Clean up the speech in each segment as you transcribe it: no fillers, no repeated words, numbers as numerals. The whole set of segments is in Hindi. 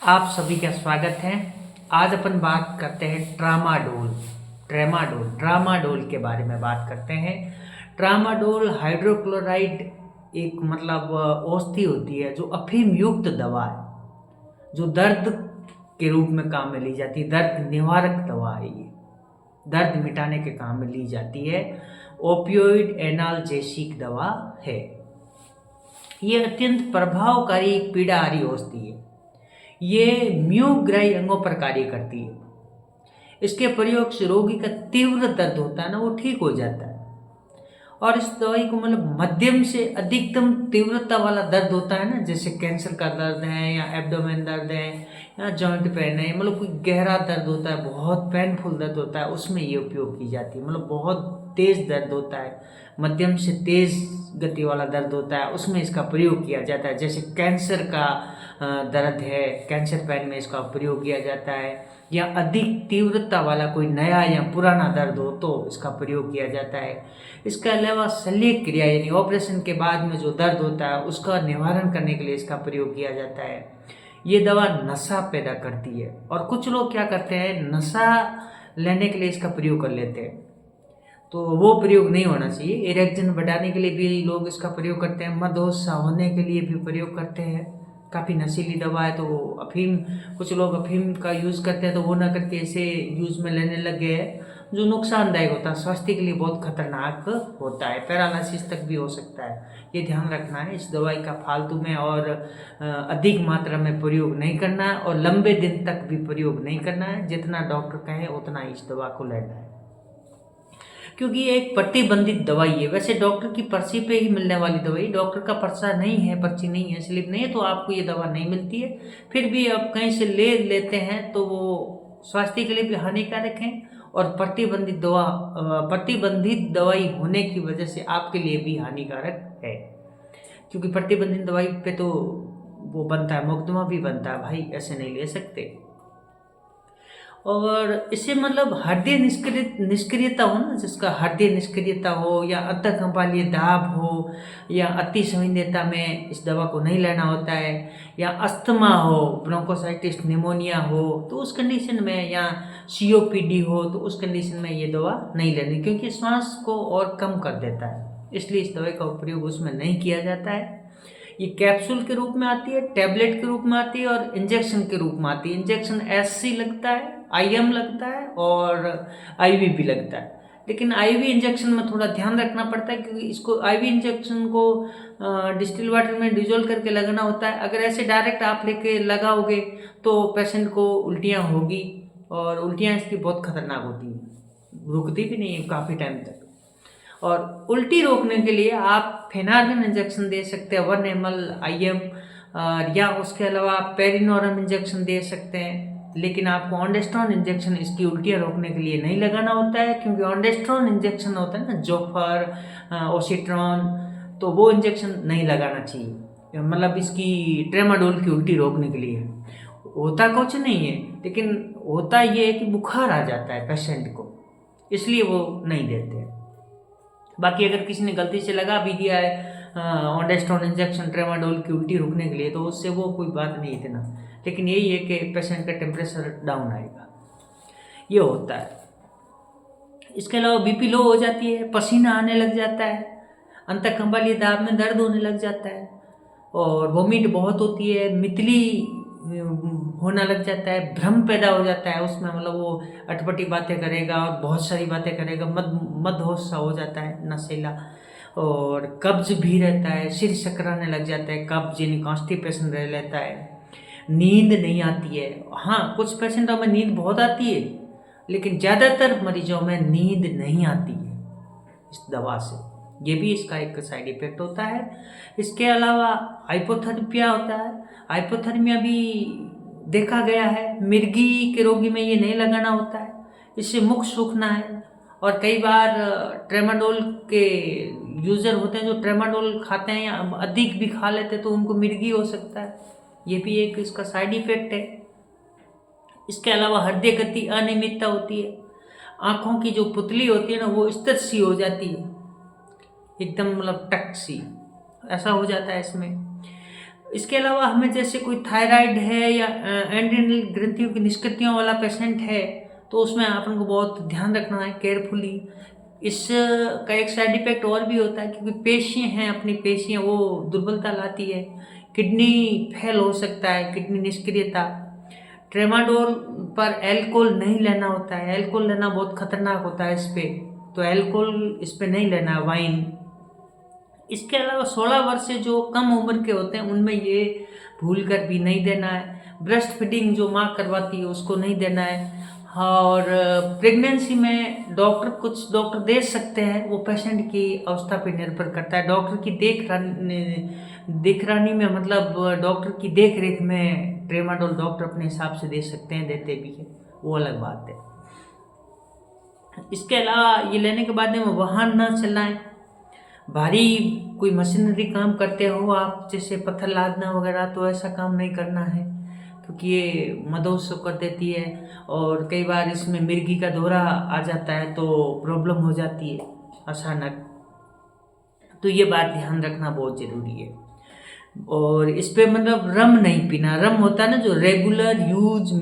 आप सभी का स्वागत है। आज अपन बात करते हैं ट्रामाडोल के बारे में बात करते हैं। ट्रामाडोल हाइड्रोक्लोराइड एक औषधि होती है जो अफीम युक्त दवा है, जो दर्द के रूप में काम में ली जाती है। दर्द निवारक दवा है, ये दर्द मिटाने के काम में ली जाती है। ओपियोइड एनाल्जेसिक दवा है। ये अत्यंत प्रभावकारी एक पीड़ाहारी औषधि है। ये म्यूग्राही अंगों पर कार्य करती है। इसके प्रयोग से रोगी का तीव्र दर्द होता है ना, वो ठीक हो जाता है। और इस दवाई को मध्यम से अधिकतम तीव्रता वाला दर्द होता है ना, जैसे कैंसर का दर्द है या एब्डोमेन दर्द है या जॉइंट पेन है, कोई गहरा दर्द होता है, बहुत पेनफुल दर्द होता है, उसमें ये उपयोग की जाती है। बहुत तेज दर्द होता है, मध्यम से तेज गति वाला दर्द होता है, उसमें इसका प्रयोग किया जाता है। जैसे कैंसर का दर्द है, कैंसर पेन में इसका प्रयोग किया जाता है। या अधिक तीव्रता वाला कोई नया या पुराना दर्द हो तो इसका प्रयोग किया जाता है। इसके अलावा शल्य क्रिया यानी ऑपरेशन के बाद में जो दर्द होता है उसका निवारण करने के लिए इसका प्रयोग किया जाता है। ये दवा नशा पैदा करती है और कुछ लोग क्या करते हैं, नशा लेने के लिए इसका प्रयोग कर लेते हैं, तो वो प्रयोग नहीं होना चाहिए। इरेक्शन बढ़ाने के लिए भी लोग इसका प्रयोग करते हैं, मदहोश होने के लिए भी प्रयोग करते हैं। काफ़ी नशीली दवा है तो अफीम, कुछ लोग अफीम का यूज़ करते हैं तो वो ना करके इसे यूज़ में लेने लग गए हैं, जो नुकसानदायक होता है, स्वास्थ्य के लिए बहुत खतरनाक होता है, पैरालिसिस तक भी हो सकता है। ये ध्यान रखना है, इस दवाई का फालतू में और अधिक मात्रा में प्रयोग नहीं करना है और लंबे दिन तक भी प्रयोग नहीं करना है। जितना डॉक्टर कहे उतना इस दवा को लेना है, क्योंकि ये एक प्रतिबंधित दवाई है। वैसे डॉक्टर की पर्ची पे ही मिलने वाली दवाई, डॉक्टर का पर्चा नहीं है, पर्ची नहीं है, स्लिप नहीं है, तो आपको ये दवा नहीं मिलती है। फिर भी आप कहीं से ले लेते हैं तो वो स्वास्थ्य के लिए भी हानिकारक है और प्रतिबंधित दवाई होने की वजह से आपके लिए भी हानिकारक है। क्योंकि प्रतिबंधित दवाई पे तो वो बनता है, मुकदमा भी बनता है, भाई ऐसे नहीं ले सकते। और इससे हृदय निष्क्रियता हो ना, जिसका हृदय निष्क्रियता हो या अंतःकंपालीय दाब हो या अति संवेदनता में इस दवा को नहीं लेना होता है, या अस्थमा हो, ब्रोंकोसाइटिस निमोनिया हो तो उस कंडीशन में, या सीओपीडी हो तो उस कंडीशन में ये दवा नहीं लेनी, क्योंकि श्वास को और कम कर देता है, इसलिए इस दवाई का उपयोग उसमें नहीं किया जाता है। ये कैप्सूल के रूप में आती है, टैबलेट के रूप में आती है और इंजेक्शन के रूप में आती है। इंजेक्शन एससी लगता है, आईएम लगता है और आईवी भी लगता है। लेकिन आईवी इंजेक्शन में थोड़ा ध्यान रखना पड़ता है, क्योंकि इसको आईवी इंजेक्शन को डिस्टिल वाटर में डिजोल्व करके लगाना होता है। अगर ऐसे डायरेक्ट आप लेके लगाओगे तो पेशेंट को उल्टियाँ होगी और उल्टियाँ इसकी बहुत खतरनाक होती हैं, रुकती भी नहीं है काफ़ी टाइम तक। और उल्टी रोकने के लिए आप फेनार्जिन इंजेक्शन दे सकते हैं 1 ml आईएम, या उसके अलावा आप पेरिनोरम इंजेक्शन दे सकते हैं। लेकिन आपको ऑन्डेस्ट्रॉन इंजेक्शन इसकी उल्टियाँ रोकने के लिए नहीं लगाना होता है, क्योंकि ऑन्डेस्ट्रॉन इंजेक्शन होता है ना, जोफर, ओसिट्रॉन, तो वो इंजेक्शन नहीं लगाना चाहिए, इसकी ट्रेमाडोल की उल्टी रोकने के लिए। होता कुछ नहीं है, लेकिन होता ये है कि बुखार आ जाता है पेशेंट को, इसलिए वो नहीं देते हैं। बाकी अगर किसी ने गलती से लगा भी दिया है ऑन्डेस्ट्रॉन इंजेक्शन ट्रेमाडोल की उल्टी रुकने के लिए, तो उससे वो कोई बात नहीं इतना, लेकिन यही है कि पेशेंट का टेम्परेचर डाउन आएगा, ये होता है। इसके अलावा बीपी लो हो जाती है, पसीना आने लग जाता है, अंतःकंपालीय दाब में दर्द होने लग जाता है और वोमिट बहुत होती है, मितली होना लग जाता है, भ्रम पैदा हो जाता है उसमें, वो अटपटी बातें करेगा और बहुत सारी बातें करेगा, मदहोश सा हो जाता है, नशेला। और कब्ज भी रहता है, सिर चकराने लग जाता है, कब्ज यानी कॉन्स्टिपेशन रह लेता है, नींद नहीं आती है। हाँ, कुछ पेशेंटों में नींद बहुत आती है, लेकिन ज़्यादातर मरीजों में नींद नहीं आती है इस दवा से, ये भी इसका एक साइड इफेक्ट होता है। इसके अलावा हाइपोथर्मिया होता है, हाइपोथर्मिया भी देखा गया है, मिर्गी के रोगी में ये नहीं लगाना होता है, इससे मुख सूखना है। और कई बार ट्रेमाडोल के यूज़र होते हैं जो ट्रेमाडोल खाते हैं या अधिक भी खा लेते हैं तो उनको मिर्गी हो सकता है, ये भी एक इसका साइड इफेक्ट है। इसके अलावा हृदय गति अनियमितता होती है, आँखों की जो पुतली होती है ना वो स्थिर सी हो जाती है, एकदम टक सी, ऐसा हो जाता है इसमें। इसके अलावा हमें जैसे कोई थायराइड है या एंड्रिनल ग्रंथियों की निष्क्रियताओं वाला पेशेंट है, तो उसमें अपन को बहुत ध्यान रखना है केयरफुली। इस का एक साइड इफेक्ट और भी होता है, क्योंकि पेशियाँ हैं, अपनी पेशियाँ वो दुर्बलता लाती है, किडनी फेल हो सकता है, किडनी निष्क्रियता। ट्रेमाडोल पर अल्कोहल नहीं लेना होता है, अल्कोहल लेना बहुत खतरनाक होता है इस पे, तो अल्कोहल इस पे नहीं लेना है, वाइन। इसके अलावा 16 वर्ष से जो कम उम्र के होते हैं उनमें ये भूल कर भी नहीं देना है। ब्रेस्ट फीडिंग जो माँ करवाती है उसको नहीं देना है। और प्रेगनेंसी में कुछ डॉक्टर दे सकते हैं, वो पेशेंट की अवस्था पर निर्भर करता है। डॉक्टर की देखरानी में, मतलब डॉक्टर की देख रेख में ट्रेमाडोल डॉक्टर अपने हिसाब से दे सकते हैं, देते भी हैं, वो अलग बात है। इसके अलावा ये लेने के बाद में वाहन न चलाएं। भारी कोई मशीनरी काम करते हो आप, जैसे पत्थर लादना वगैरह, तो ऐसा काम नहीं करना है, क्योंकि ये मदहोश कर देती है और कई बार इसमें मिर्गी का दौरा आ जाता है तो प्रॉब्लम हो जाती है अचानक। तो ये बात ध्यान रखना बहुत ज़रूरी है। और इस पे मतलब रम नहीं पीना। रम होता है ना जो रेगुलर यूज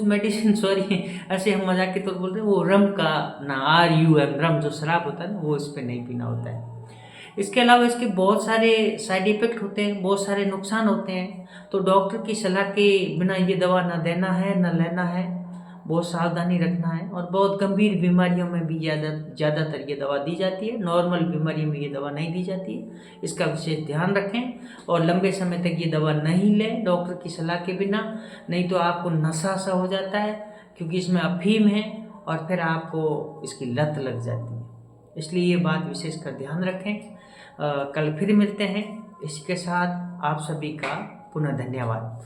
मेडिसिन, सॉरी, ऐसे हम मजाक के तौर पर बोल रहे हैं, वो रम का ना, RUM, रम जो शराब होता है ना, वो इस पे नहीं पीना होता है। इसके अलावा इसके बहुत सारे साइड इफ़ेक्ट होते हैं, बहुत सारे नुकसान होते हैं, तो डॉक्टर की सलाह के बिना ये दवा ना देना है ना लेना है, बहुत सावधानी रखना है। और बहुत गंभीर बीमारियों में भी ज़्यादातर ये दवा दी जाती है, नॉर्मल बीमारियों में ये दवा नहीं दी जाती है, इसका विशेष ध्यान रखें। और लंबे समय तक ये दवा नहीं लें डॉक्टर की सलाह के बिना, नहीं तो आपको नशा सा हो जाता है, क्योंकि इसमें अफीम है और फिर आपको इसकी लत लग जाती है। इसलिए ये बात विशेष कर ध्यान रखें। कल फिर मिलते हैं। इसी के साथ आप सभी का पुनः धन्यवाद।